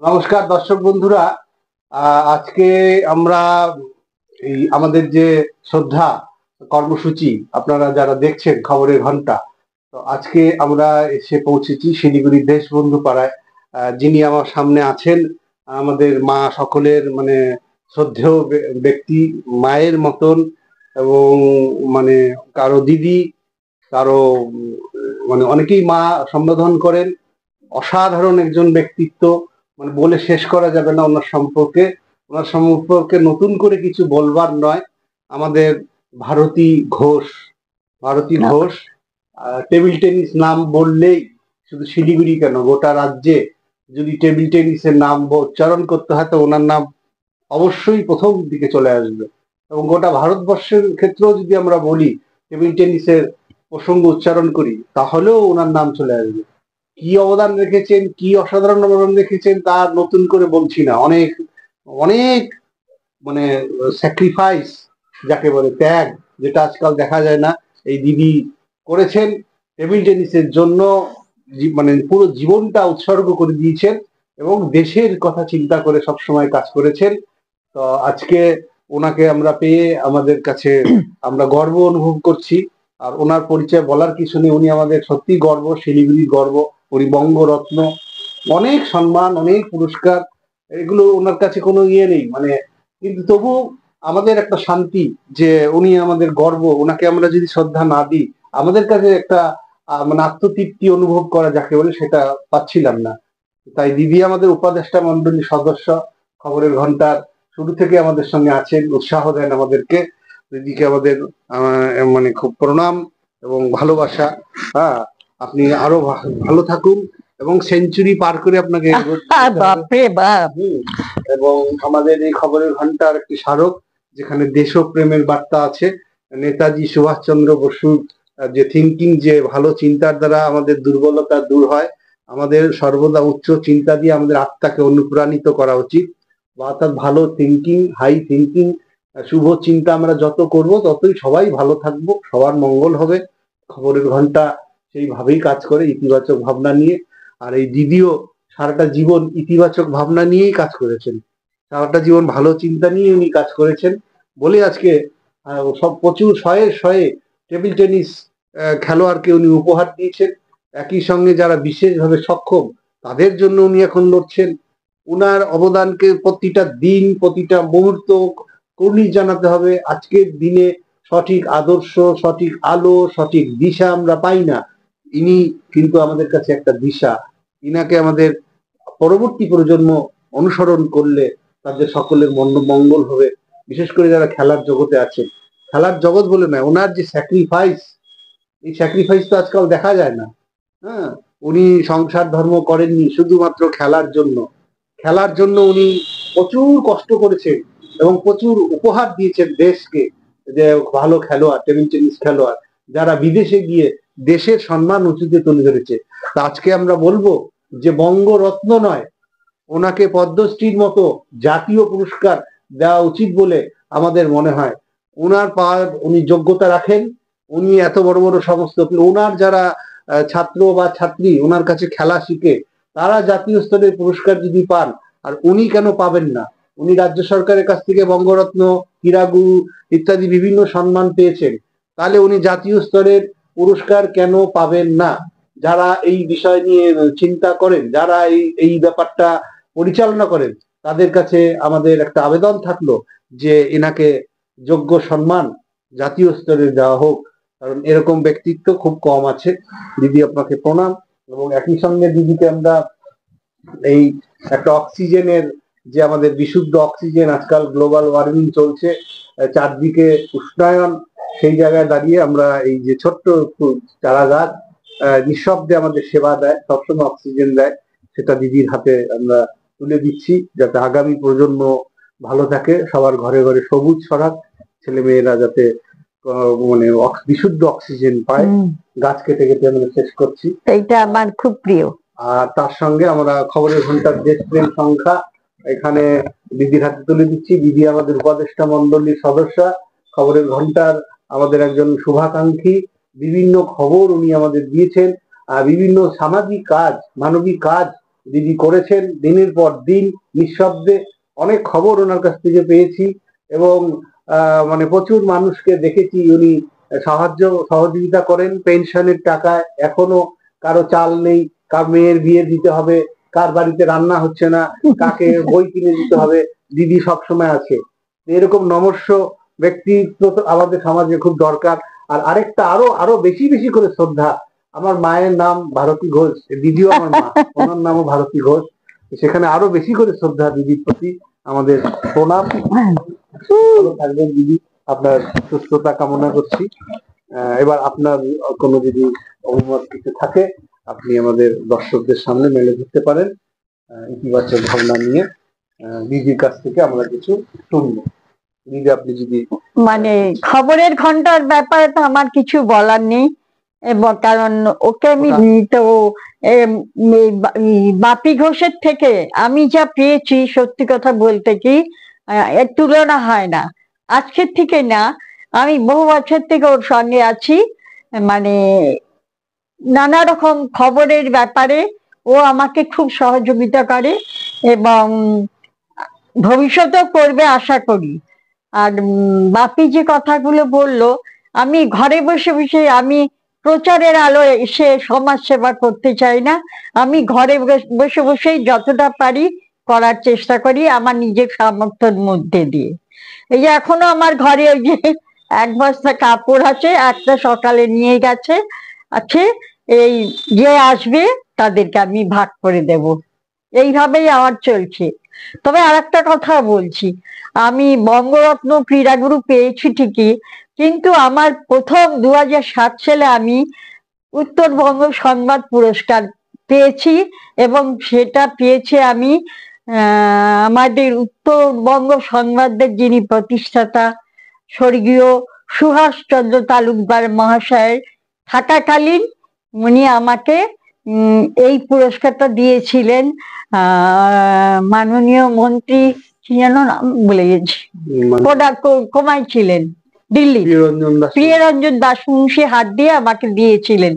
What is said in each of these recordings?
নমস্কার দর্শক বন্ধুরা। আজকে আমরা এই আমাদের যে শ্রদ্ধা কর্মসূচি আপনারা যারা দেখছেন খবরের ঘন্টা, তো আজকে আমরা এসে পৌঁছেছি শিলিগুড়ি দেশবন্ধু পাড়ায়। যিনি আমার সামনে আছেন আমাদের মা সকলের মানে শ্রদ্ধেয় ব্যক্তি, মায়ের মতন, এবং মানে কারো দিদি, কারো মানে অনেকেই মা সম্বোধন করেন। অসাধারণ একজন ব্যক্তিত্ব, মানে বলে শেষ করা যাবে না ওনার সম্পর্কে নতুন করে কিছু বলবার নয়। আমাদের ভারতী ঘোষ, ভারতী ঘোষ। টেবিল টেনিস নাম বললেই শুধু শিলিগুড়ি কেন, গোটা রাজ্যে যদি টেবিল টেনিসের নাম উচ্চারণ করতে হয় তো ওনার নাম অবশ্যই প্রথম দিকে চলে আসবে। এবং গোটা ভারতবর্ষের ক্ষেত্রেও যদি আমরা বলি টেবিল টেনিসের প্রসঙ্গ উচ্চারণ করি তাহলেও ওনার নাম চলে আসবে। কি অবদান রেখেছেন, কি অসাধারণ অবদান রেখেছেন তা নতুন করে বলছি না। অনেক অনেক মানে স্যাক্রিফাইস, যাকে বলে ত্যাগ, যেটা আজকাল দেখা যায় না, এই দিদি করেছেন টেবিল টেনিসের জন্য। মানে পুরো জীবনটা উৎসর্গ করে দিয়েছেন এবং দেশের কথা চিন্তা করে সবসময় কাজ করেছেন। তো আজকে ওনাকে আমরা পেয়ে আমাদের কাছে আমরা গর্ব অনুভব করছি। আর ওনার পরিচয় বলার কিছু নেই, উনি আমাদের সত্যি গর্ব, শিলিগুড়ির গর্ব। উনি বঙ্গরত্ন, অনেক সম্মান, অনেক পুরস্কার, এগুলো ওনার কাছে কোনো ইয়ে নেই মানে। কিন্তু তবু আমাদের একটা শান্তি যে উনি আমাদের গর্ব। ওনাকে আমরা যদি শ্রদ্ধা না দিই আমাদের কাছে একটা মানে আত্মতৃপ্তি অনুভব করা যাকে বলে সেটা পাচ্ছিলাম না। তাই দিদি আমাদের উপদেষ্টা মন্ডলীর সদস্য, খবরের ঘন্টার শুরু থেকে আমাদের সঙ্গে আছেন, উৎসাহ দেন আমাদেরকে। দিদিকে আমাদের মানে খুব প্রণাম এবং ভালোবাসা। হ্যাঁ, আপনি আরো ভালো থাকুন এবং সেঞ্চুরি পার করে আপনাকে বাপরে বাপ। এবং আমাদের এই খবরের ঘন্টার একটি স্মারক, যেখানে দেশপ্রেমের বার্তা আছে। নেতাজি সুভাষচন্দ্র বসুর যে থিঙ্কিং, যে ভালো চিন্তার দ্বারা আমাদের দুর্বলতা দূর হয়, আমাদের সর্বদা উচ্চ চিন্তা দিয়ে আমাদের আত্মাকে অনুপ্রাণিত করা উচিত। অর্থাৎ ভালো থিঙ্কিং, হাই থিঙ্কিং, শুভ চিন্তা আমরা যত করব ততই সবাই ভালো থাকবো, সবার মঙ্গল হবে। খবরের ঘন্টা সেইভাবেই কাজ করে, ইতিবাচক ভাবনা নিয়ে। আর এই দিদিও সারাটা জীবন ইতিবাচক ভাবনা নিয়েই কাজ করেছেন, সারাটা জীবন ভালো চিন্তা নিয়ে উনি কাজ করেছেন বলে আজকে সব প্রচুর শয়ে শয়ে টেবিল টেনিস খেলোয়াড়কে উনি উপহার দিয়েছেন। একই সঙ্গে যারা বিশেষভাবে সক্ষম তাদের জন্য উনি এখন লড়ছেন। উনার অবদানকে প্রতিটা দিন, প্রতিটা মুহূর্ত কর্নিশ জানাতে হবে। আজকের দিনে সঠিক আদর্শ, সঠিক আলো, সঠিক দিশা আমরা পাই না। ইনি কিন্তু আমাদের কাছে একটা দিশা। ইনাকে আমাদের পরবর্তী প্রজন্ম অনুসরণ করলে তাদের সকলের মঙ্গল হবে। বিশেষ করে যারা খেলার জগতে আছে, খেলার জগৎ বলে নয়, ওনার যে স্যাক্রিফাইস, এই স্যাক্রিফাইস তো আজকাল দেখা যায় না। হ্যাঁ, উনি সংসার ধর্ম করেননি শুধুমাত্র খেলার জন্য। খেলার জন্য উনি প্রচুর কষ্ট করেছেন এবং প্রচুর উপহার দিয়েছেন দেশকে। যে ভালো খেলোয়াড়, টেবিল টেনিস খেলোয়াড় যারা বিদেশে গিয়ে দেশের সম্মান উঁচুতে তুলে ধরেছে। তা আজকে আমরা বলবো যে বঙ্গরত্ন নয়, ওনাকে পদ্মশ্রীর মতো জাতীয় পুরস্কার দেওয়া উচিত বলে আমাদের মনে হয়। ওনার পাওয়ার উনি যোগ্যতা রাখেন। উনি এত বড় বড় সমস্ত, ওনার যারা ছাত্র বা ছাত্রী ওনার কাছে খেলা শিখে তারা জাতীয় স্তরের পুরস্কার যদি পান, আর উনি কেন পাবেন না? উনি রাজ্য সরকারের কাছ থেকে বঙ্গরত্ন, ক্রীড়াগুরু ইত্যাদি বিভিন্ন সম্মান পেয়েছেন, তাহলে উনি জাতীয় স্তরের পুরস্কার কেন পাবেন না? যারা এই বিষয় নিয়ে চিন্তা করেন, যারা এই ব্যাপারটা পরিচালনা করেন, তাদের কাছে আমাদের একটা আবেদন থাকলো যে এনাকে যোগ্য সম্মান জাতীয় স্তরে দেওয়া হোক, কারণ এরকম ব্যক্তিত্ব খুব কম আছে। দিদি আপনাকে প্রণাম। এবং একই সঙ্গে দিদিকে আমরা এই একটা অক্সিজেনের, যে আমাদের বিশুদ্ধ অক্সিজেন, আজকাল গ্লোবাল ওয়ার্মিং চলছে, চারদিকে উষ্ণায়ন, সেই জায়গায় দাঁড়িয়ে আমরা এই যে ছোট্ট চারা গাছ নিঃশব্দে আমাদের সেবা দেয়, সবসময় অক্সিজেন দেয়, সেটা দিদির হাতে আমরা তুলে দিচ্ছি যাতে আগামী প্রজন্ম ভালো থাকে, সবার ঘরে ঘরে সবুজ ছড়াক, ছেলে মেয়েরা যাতে মানে বিশুদ্ধ অক্সিজেন পায়। গাছ কেটে কেটে আমরা শেষ করছি, এইটা আমার খুব প্রিয়। আর তার সঙ্গে আমরা খবরের ঘন্টার দেশপ্রেম সংখ্যা এখানে দিদির হাতে তুলে দিচ্ছি। দিদি আমাদের উপদেষ্টা মন্ডলীর সদস্য, খবরের ঘন্টার আমাদের একজন শুভাকাঙ্ক্ষী। বিভিন্ন খবর উনি আমাদের দিয়েছেন, বিভিন্ন সামাজিক কাজ, মানবিক কাজ দিদি করেছেন দিনের পর দিন নিঃশব্দে। অনেক খবর ওনার কাছ থেকে পেয়েছি এবং মানে প্রচুর মানুষকে দেখেছি উনি সহযোগিতা করেন পেনশনের টাকায়। এখনো কারো চাল নেই, কার মেয়ের বিয়ে দিতে হবে, কার বাড়িতে রান্না হচ্ছে না, কাকে বই কিনে দিতে হবে, দিদি সবসময় আছে। এরকম নমস্য ব্যক্তিত্ব তো আমাদের সমাজে খুব দরকার। আর আরেকটা আরো আরো বেশি বেশি করে শ্রদ্ধা, আমার মায়ের নাম ভারতী ঘোষ, দিদিও আমার মা, ওনার নামও ভারতী ঘোষ। সেখানে আরো বেশি করে শ্রদ্ধা দিদির প্রতি, আমাদের প্রণাম। ভালো থাকবেন দিদি, আপনার সুস্থতা কামনা করছি। এবার আপনার কোনো যদি অভিমত কিছু থাকে আপনি আমাদের দর্শকদের সামনে মেলে ধরতে পারেন, ইতিবাচক ভাবনা নিয়ে। দিদির কাছ থেকে আমরা কিছু শুনবো। দিদি আপনি যদি মানে খবরের ঘন্টার ব্যাপারে তো আমার কিছু বলার নেই, এবং কারণ ওকে আমি তো বাপি ঘোষের থেকে আমি যা পেয়েছি সত্যি কথা বলতে কি এর তুলনা হয় না। আজকের থেকে না, আমি বহু বছর থেকে ওর সঙ্গে আছি। মানে নানা রকম খবরের ব্যাপারে ও আমাকে খুব সহযোগিতা করে এবং ভবিষ্যতেও করবে আশা করি। আর বাপি যে কথাগুলো বললো, আমি ঘরে বসে বসে আমি প্রচারের আলো এসে সমাজ সেবা করতে চাই না। আমি ঘরে বসে বসেই যতটা পারি করার চেষ্টা করি আমার নিজের সামর্থ্যের মধ্যে দিয়ে। এই যে এখনো আমার ঘরে ওই যে এক বস্তা কাপড় আছে, একটা সকালে নিয়ে গেছে আছে, এই যে আসবে তাদেরকে আমি ভাগ করে দেব। এইভাবেই আমার চলছে। তবে আর একটা কথা বলছি, আমি বঙ্গরত্ন ক্রীড়াগুরু পেয়েছি ঠিকই, কিন্তু আমার প্রথম 2007 সালে আমি উত্তরবঙ্গ সংবাদ পুরস্কার পেয়েছি, এবং সেটা পেয়েছি আমি আমাদের উত্তরবঙ্গ সংবাদের যিনি প্রতিষ্ঠাতা স্বর্গীয় সুভাষচন্দ্র তালুকদার মহাশয়ের থাকাকালীন উনি আমাকে এই পুরস্কারটা দিয়েছিলেন। মাননীয় মন্ত্রী কি যেন নাম বলে গেছি, কোমায় ছিলেন দিল্লি, প্রিয়রঞ্জন দাস মুন্সি হাত দিয়ে আমাকে দিয়েছিলেন।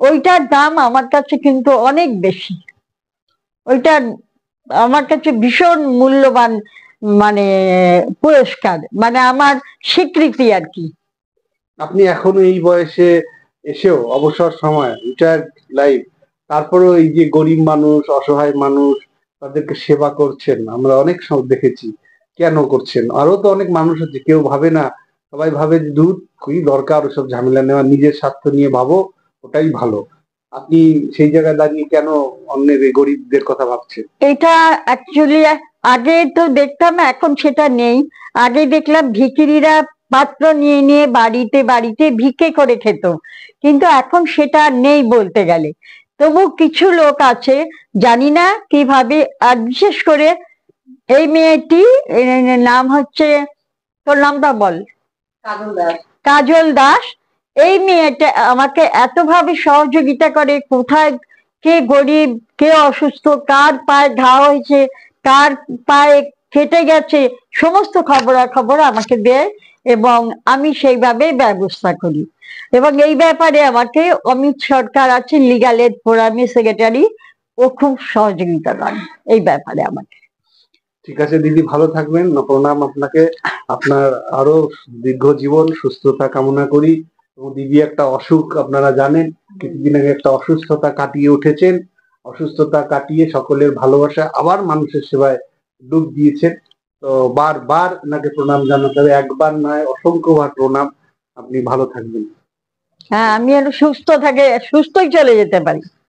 ওইটার দাম আমার কাছে কিন্তু অনেক বেশি, ওইটা আমার কাছে ভীষণ মূল্যবান মানে পুরস্কার, মানে আমার স্বীকৃতি আর কি। আপনি এখনো এই বয়সে এসেও অবসর সময় রিটায়ার্ড লাইফ, তারপরেও এই যে গরিব মানুষ, অসহায় মানুষ, তাদেরকে সেবা করছেন, আমরা অনেক সব দেখেছি। কেন করছেন? আরো তো অনেক মানুষ আছে, কেউ ভাবে না, সবাই ভাবে যে দুধ কি দরকার ওসব ঝামেলা নেওয়া, নিজের স্বার্থ নিয়ে ভাবো, ওটাই ভালো। আপনি সেই জায়গায় দাঁড়িয়ে কেন অন্যের এই গরিবদের কথা ভাবছেন? এটা অ্যাকচুয়ালি আগে তো দেখতাম, এখন সেটা নেই। আগে দেখলাম ভিখিরিরা পাত্র নিয়ে নিয়ে বাড়িতে বাড়িতে ভিক্ষে করে খেত, কিন্তু এখন সেটা নেই বলতে গেলে। তবু কিছু লোক আছে, জানি না কিভাবে, আর বিশেষ করে এই মেয়েটি, নাম হচ্ছে, তোর নামটা বল। কাজল দাস। এই মেয়েটা আমাকে এতভাবে সহযোগিতা করে, কোথায় কে গরিব, কে অসুস্থ, কার পায়ে ঘা হয়েছে, কার পায়ে কেটে গেছে, সমস্ত খবরাখবর আমাকে দেয় এবং আমি সেইভাবে ব্যবস্থা করি। এবং এই ব্যাপারে আমাকে অমিত সরকার আছেন লিগাল এড ফোরামের সেক্রেটারি, ও খুব সহযোগিতা করেন এই ব্যাপারে আমাকে। ঠিক আছে দিদি, ভালো থাকবেন, প্রণাম আপনাকে। আপনার আরো দীর্ঘ জীবন সুস্থতা কামনা করি। এবং দিদি একটা অসুখ আপনারা জানেন, কিছুদিন আগে একটা অসুস্থতা কাটিয়ে উঠেছেন, অসুস্থতা কাটিয়ে সকলের ভালোবাসা আবার মানুষের সেবায় ডুব দিয়েছেন। তো বারবার ওনাকে প্রণাম জানাতে হবে, একবার নয় অসংখ্যবার প্রণাম। আপনি ভালো থাকবেন। হ্যাঁ, আমি আরো সুস্থ থাকে, সুস্থই চলে যেতে পারি।